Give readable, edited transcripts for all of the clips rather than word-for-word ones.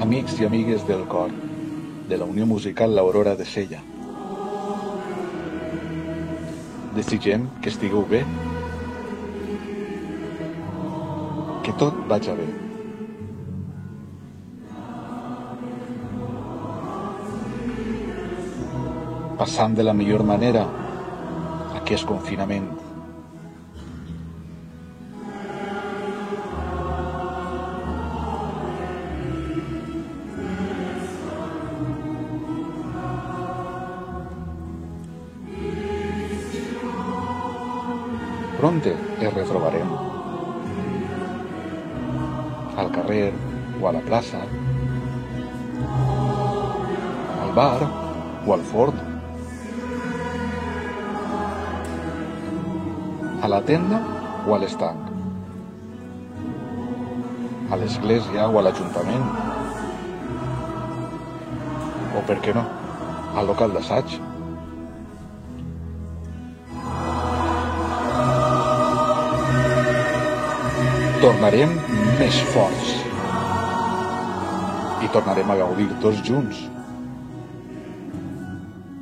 Amics i amigues del cor, de la Unió Musical l'Aurora de Sella. Desitgem que estigueu bé, que tot vaja bé. Passant de la millor manera aquest confinament. Pronte ens retrobarem al carrer o a la plaça, al bar o al forn, a la tenda o a l'estanc, a l'església o a l'Ajuntament, o per què no, al local d'assaig. Tornarem més forts i tornarem a gaudir tots junts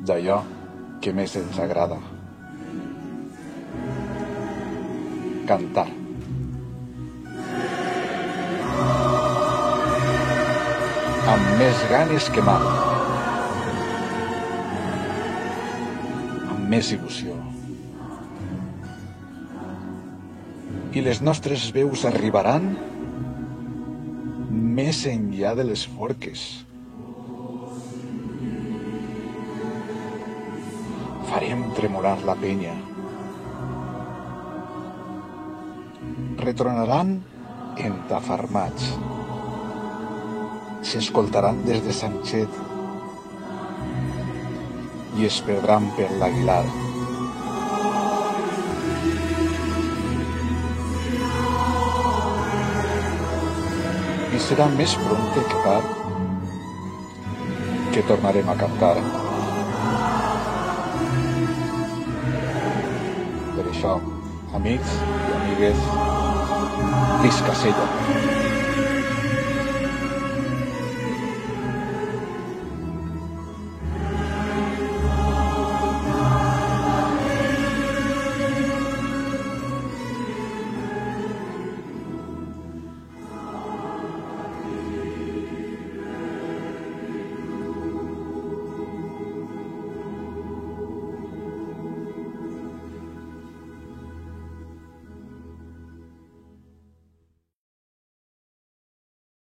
d'allò que més ens agrada: cantar. Amb més ganes que mai, amb més il·lusió. I les nostres veus arribaran més enllà de les forques. Farem tremolar la penya. Retronaran entafarmats. S'escoltaran des de Sanxet i es perdran per l'Aguilar. I serà més prompte que tard que tornarem a cantar. Per això, amics i amigues, visca Sella!